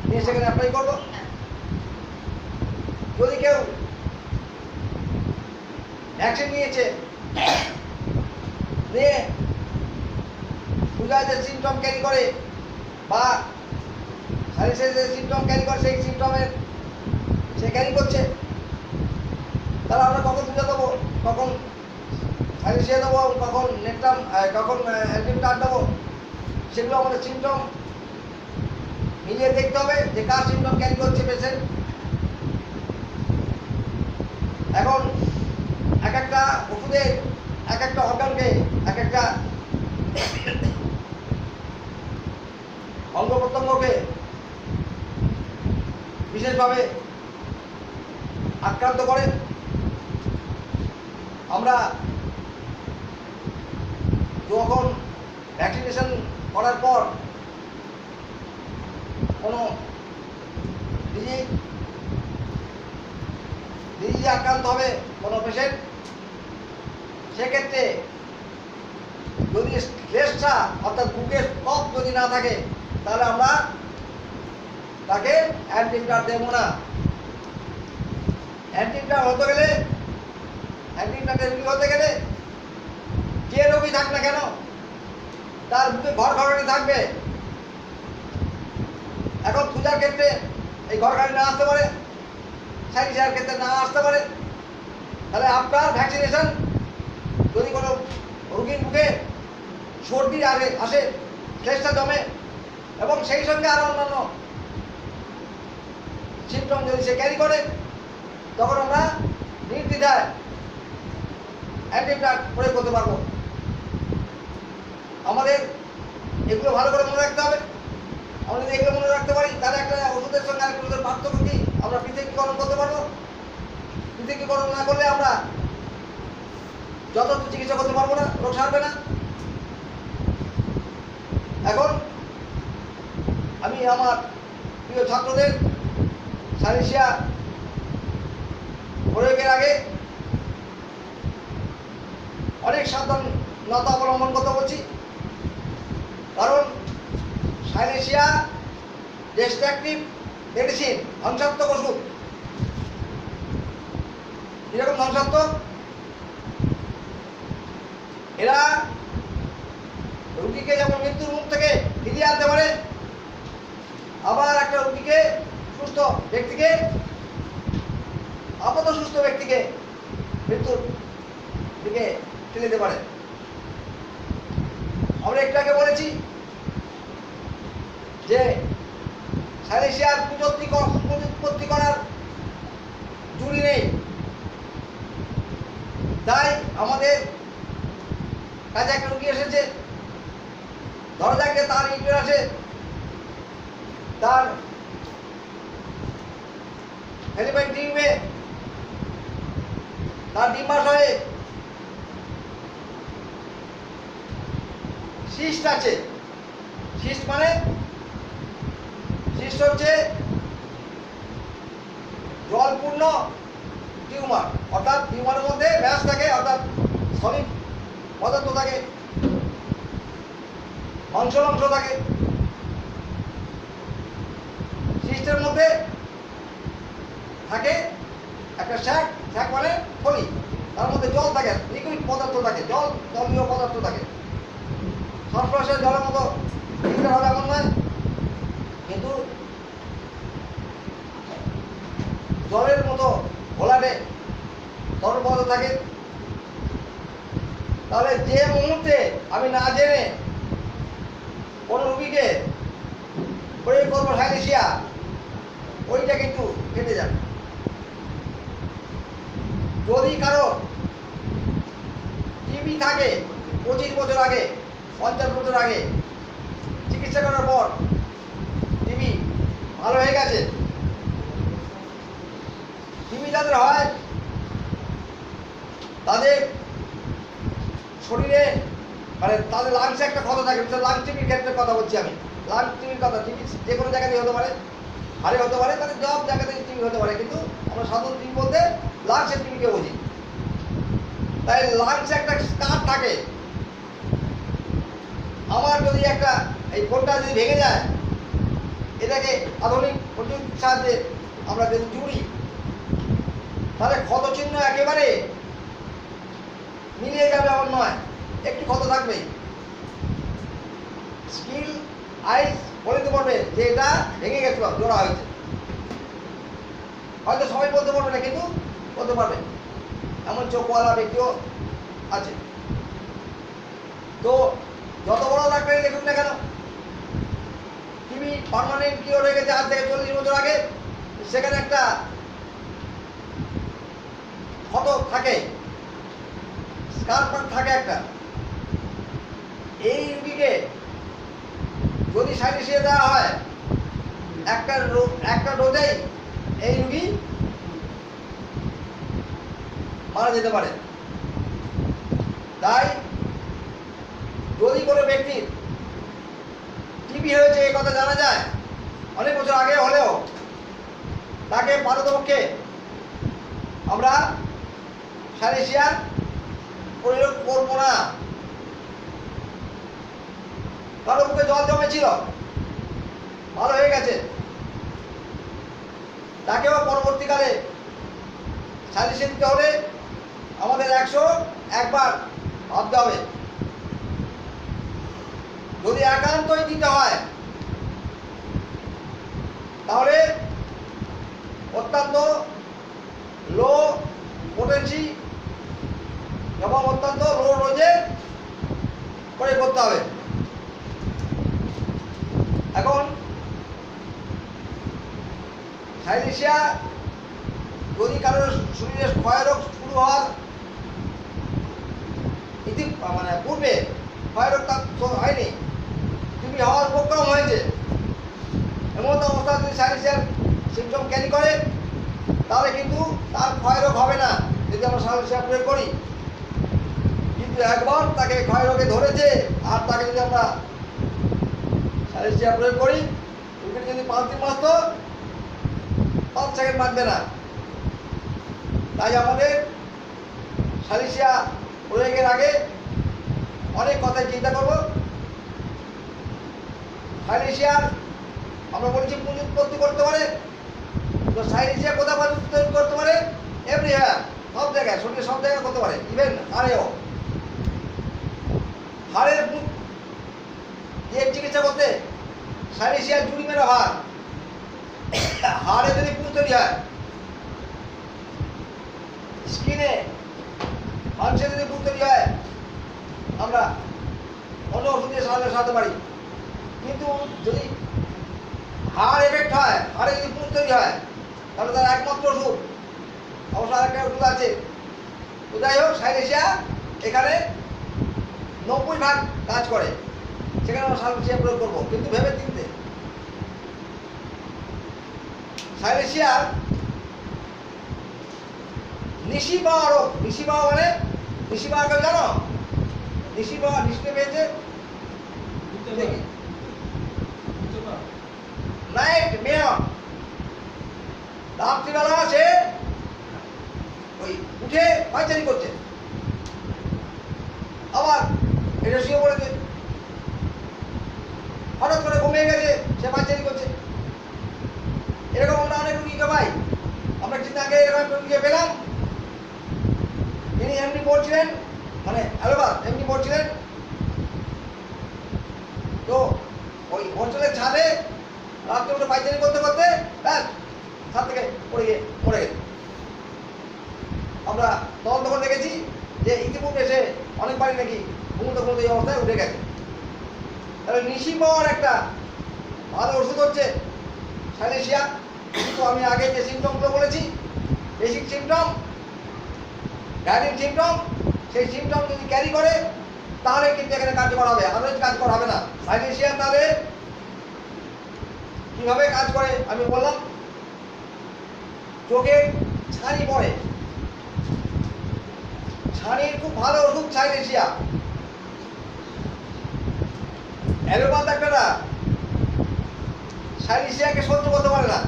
নিয়ে সেখানে অ্যাপ্লাই করবো। যদি কেউ ভ্যাকসিন নিয়েছে, নিয়ে পূজায় যে সিমটম ক্যারি করে বা সাইন্সে যে সিমটম ক্যারি করে, সেই সিমটমের সে ক্যারি করছে, তাহলে আমরা কখন পূজা দেবো, কখন সাইন্সিয়ে দেবো, কখন নেট্রাম, কখন অ্যান্টিবায়োটিক দেবো, সেগুলো আমাদের সিমটম মিলিয়ে দেখতে হবে যে কার সিমটম ক্যারি করছে পেশেন্ট। এখন এক একটা ওষুধের এক একটা অর্গানকে, এক একটা অঙ্গ প্রত্যঙ্গকে বিশেষভাবে আক্রান্ত করে। আমরা যখন ভ্যাকসিনেশন করার পর কোনো ডিজিজে আক্রান্ত হবে কোনো পেশেন্ট, সেক্ষেত্রে যদি শ্লেষ্মা অর্থাৎ বুকের কফ যদি না থাকে, তাহলে আমরা তাকে অ্যান্টিবায়োটিক দেবো না। অ্যান্টিবায়োটিক হতে গেলে, অ্যান্টিবায়োটিক হতে গেলে যে রোগী থাক না কেন তার বুকে ঘরঘরানি থাকবে। এখন পূজার ক্ষেত্রে এই ঘরঘরানি না আসতে পারে, সাইন্সের ক্ষেত্রে না আসতে পারে, তাহলে আপনার ভ্যাকসিনেশন যদি কোনো রোগীর মুখে সর্দি আসে, শ্লেষ্মা জমে এবং সেই সঙ্গে আরও অন্যান্য সিমটম যদি সে ক্যারি করে, তখন আমরা নির্দ্বিধায় অ্যান্টিবায়োটিক প্রয়োগ করতে পারবো। আমাদের এগুলো ভালো করে মনে রাখতে হবে। আমরা যদি এগুলো মনে রাখতে পারি, তাহলে একটা ওষুধের সঙ্গে আরেকটা ওষুধের পার্থক্য কি আমরা পৃথকীকরণ করতে পারবো। পৃথকীকরণ না করলে আমরা যথাযথ চিকিৎসা করতে পারবো না, রোগ সারবে না। এখন আমি আমার প্রিয় ছাত্রদের সাইলেন্সিয়া প্রয়োগের আগে অনেক সাবধানতা অবলম্বন করতে বলছি, কারণ সাইলেন্সিয়া ডিস্ট্রাকটিভ মেডিসিন, ধ্বংসাত্মক ওষুধ। এরকম ধ্বংসাত্মক, এরা রোগীকে যেমন মৃত্যুর মুখ থেকে ফিরিয়ে আনতে পারে, আবার একটা রোগীকে, সুস্থ ব্যক্তিকে, আপাতত সুস্থ ব্যক্তিকে মৃত্যুর দিকে ঠেলে দিতে পারে। আমরা একটু আগে বলেছি যে সাইলেন্সিয়ার উৎপত্তি করার জুড়ি নেই, তাই আমাদের কাছে একটা রুগী এসেছে, ধরা যাক যে তার ইউটেরাসে তার ফ্যালিপিয়ান টিউবে তার ডিম্বাশয়ে সিস্ট আছে। সিস্ট মানে, সিস্ট হচ্ছে জলপূর্ণ টিউমার, অর্থাৎ টিউমারের মধ্যে ব্যাস থাকে, অর্থাৎ সলিড পদার্থ থাকে, অংশ থাকে। সিস্টের মধ্যে থাকে একটা শ্যাক মানে থলি, তার মধ্যে জল থাকে, লিকুইড পদার্থ থাকে, জলীয় পদার্থ থাকে। সবশেষে জলের মতো ফিল্টার হবে এমন নয়, কিন্তু জলের মতো ঘোলাটে তরল পদার্থ থাকে। তাহলে যে মুহূর্তে আমি না জেনে কোনো রুগীকে প্রয়োগ করবো সাইলেন্সিয়া, ওইটা কিন্তু কেটে যাবে। যদি কারো টিবি থাকে 25 বছর আগে, 50 বছর আগে চিকিৎসা করার পর টিবি ভালো হয়ে গেছে, টিবি যাদের হয় তাদের শরীরে মানে তাদের লাংসে একটা ক্ষত থাকে, লাং টিবির ক্ষেত্রে কথা বলছি আমি, লাং টিবির কথা। টিবি যে কোনো জায়গাতেই হতে পারে, হাড়ে হতে পারে, তাদের সব জায়গাতেই টিবি হতে পারে, কিন্তু আমরা সাধারণ টিবি বলতে লাংসের টিবিকে বুঝি। তাই লাংসে একটা স্কার থাকে। আমার যদি একটা এই ফোনটা যদি ভেঙে যায়, এটাকে আধুনিক প্রযুক্তির সাহায্যে আমরা যদি জুড়ি, তাহলে ক্ষত চিহ্ন একেবারে মিলিয়ে যাবে এমন নয়, একটু ক্ষত থাকবেই। স্কিল আইস বলে দিতে পারবে যে এটা ভেঙে গেছিল, জোড়া হয়েছে। হয়তো সবাই বলতে পারবে না, কিন্তু বলতে পারবে, এমন চোখওয়ালা ব্যক্তিও আছে। তো যত বড় ডাক্তারই দেখুন না কেন, টিবি পার্মানেন্ট কিওর হয়ে গেছে আজ থেকে 40 বছর আগে, সেখানে একটা ক্ষত থাকে, স্কার থাকে একটা। এই রুগীকে যদি সাইনেসিয়া দেওয়া হয়, একটা ডোজেই এই রুগী মারা যেতে পারে। তাই যদি কোনো ব্যক্তির টিবি হয়েছে এই কথা জানা যায় অনেক বছর আগে হলেও, তাকে পারতপক্ষে আমরা সাইনেসিয়া প্রয়োগ করবো না। কারো মুখে জল জমেছিল, ভালো হয়ে গেছে, তাকেও পরবর্তীকালে সাইনেসিয়া দিতে হলে আমাদের 101 বার ভাবতে হবে। যদি একান্তই দিতে হয়, তাহলে অত্যন্ত লো পোটেন্সি এবং অত্যন্ত লো ডোজে করে করতে হবে। এখন সাইনেসিয়া যদি কারোর শরীরে ক্ষয়রোগ শুরু হওয়ার মানে পূর্বে ক্ষয়রোগ হয়নি, টিবি হওয়ার উপক্রম হয়েছে, এমন অবস্থা যদি সাইনেসিয়ার সিমটম ক্যারি করে, তাহলে কিন্তু তার ক্ষয়রোগ হবে না যদি আমরা সাইনেসিয়া প্রয়োগ করি। কিন্তু একবার তাকে ক্ষয়রোগে ধরেছে আর তাকে যদি আমরা সাইনেসিয়া প্রয়োগ করি, রুগীর যদি 5 দিন বাঁচত, 5 সেকেন্ড বাঁচবে না। তাই আমাদের সাইনেসিয়া প্রয়োগের আগে অনেক কথাই চিন্তা করব। সাইনেসিয়ার আমরা বলেছি পুঁজ উৎপত্তি করতে পারে, তো সাইনেসিয়া কোথায় উৎপত্তি করতে পারে? এভরিহ্যার, সব জায়গায়, শরীরের সব জায়গায় করতে পারে, ইভেন হাড়েও। হাড়ের এর চিকিৎসা করতে সাইনেসিয়া জুড়ি মেরা ভার। হাড়ে যদি পুঁজ তৈরি হয়, স্কিনে মাংসে যদি পুঁজ তৈরি হয়, আমরা অন্য ওষুধ দিয়ে সারাতে পারি। কিন্তু যদি হাড় এফেক্ট হয়, হাড়ে যদি পুঁজ তৈরি হয়, তাহলে তার একমাত্র ওষুধ, অবশ্য আরেকটা ওষুধ আছে। তো যাই হোক, সাইনেসিয়া এখানে 90% কাজ করে, সেখানে আমরা সাইনেসিয়া প্রয়োগ করবো, কিন্তু ভেবে চিনতে। সাইনেসিয়ার নিশিপাওয়া রোগ, নিশিপাওয়া মানে নিশিপাওয়া কেউ জানো? নিশিপাওয়া নিশিতে পেয়েছে দেখি নাইট মেয়র, রাত্রিবেলা সে ওই উঠে পায়চারি করছে, আবার এটা শুয়ে পড়েছে, হঠাৎ করে ঘুমিয়ে গেছে, সে পায়চারি করছে। এরকম আমরা অনেক রুগীকে পাই। আমরা কিছুদিন আগে এরকম একটা রুগীকে পেলাম, তিনি এমনি পড়ছিলেন, মানে অ্যালোপাথ এমনি পড়ছিলেন। তো ওই হোস্টেলের ছাদে রাত্রে উঠে পায়চারি করতে করতে ব্যাস ছাদ থেকে পড়ে গিয়ে মরে গেছে। আমরা তখন দেখেছি যে ইতিপূর্বে সে অনেকবারই নাকি ঘুমতে ঘুমতে এই অবস্থায় উঠে গেছে। তাহলে নিশি পাওয়ার একটা ভালো ওষুধ হচ্ছে সাইনেসিয়া। কিন্তু আমি আগে যে সিমটমগুলো বলেছি, বেসিক সিমটম, গাইডিং সিমটম, সেই সিমটম যদি ক্যারি করে, তাহলে কিন্তু এখানে কার্যকর হবে, আদারওয়াইজ কাজ হবে না। সাইনেসিয়া তাহলে কিভাবে কাজ করে আমি বললাম, চোখে ছানি পড়ে, ছানির খুব ভালো ওষুধ সাইনেসিয়া। অ্যালোপ্যাথ ডাক্তাররা সাইনেসিয়াকে সহ্য করতে পারে না,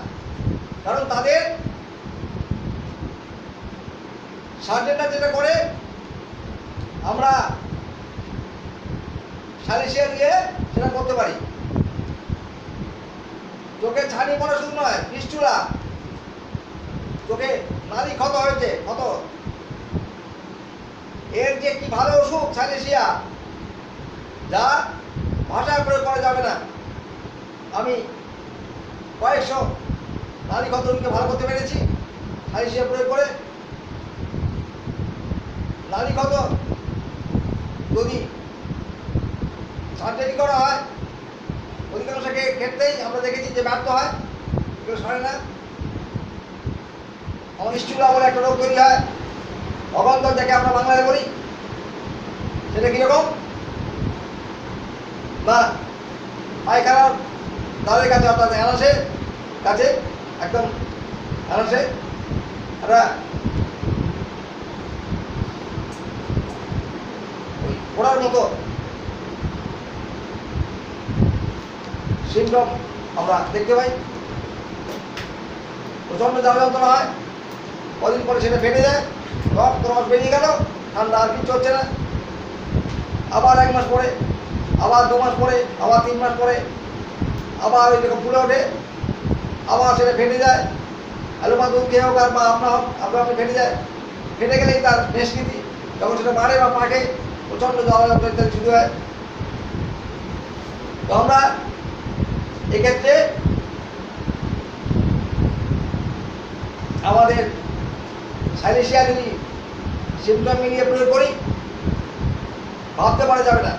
কারণ তাদের সার্জেনরা যেটা করে আমরা সালিশে দিয়ে সেটা করতে পারি। চোখে ছানি পড়া শুধু নয়, পিস্টুলা, চোখে নালি ক্ষত হয়েছে, ক্ষত, এর যে কি ভালো ওষুধ সাইলেশিয়া, যা ভাষায় প্রয়োগ করা যাবে না। আমি কয়েকশো নারী ক্ষত রোগীকে ভালো করতে পেরেছি সাইলেশিয়া প্রয়োগ করে। নারী ক্ষত যদি সার্জারি করা হয়, অধিকাংশ ক্ষেত্রেই আমরা দেখেছি যে ব্যর্থ হয়, এগুলো সরে না। অনিষ্টুলা বলে একটা রোগ তৈরি হয়, অগন্তর, যাকে আমরা বাংলায় বলি। সেটা কিরকম না, পায়খানার দ্বারের কাছে, অর্থাৎ অ্যানাসের কাছে, একদম অ্যানাসে একটা ওই ফোড়ার মতো সিমটম আমরা দেখতে পাই। প্রচন্ড জ্বালা যন্ত্রণা হয়, কদিন পরে সেটা ফেটে যায়, রক্ত রস বেরিয়ে গেল, ঠান্ডা আর কিছু হচ্ছে না। আবার 1 মাস পরে, আবার 2 মাস পরে, আবার 3 মাস পরে আবার ওই রকম ফুলে ওঠে, আবার সেটা ফেটে যায়। আলুমা দুধ খেয়ে হোক আর বা আপনা হোক, আপনি ফেটে যায়। ফেটে গেলেই তার নিষ্কৃতি, যখন সেটা বাড়ে বা পাকে, প্রচণ্ড জ্বালা যন্ত্রণা ইত্যাদি শুরু হয়। তো আমরা এক্ষেত্রে আমাদের সাইলেশিয়া যদি সিমটম মিলিয়ে প্রয়োগ করি, ভাবতে পারা যাবে না।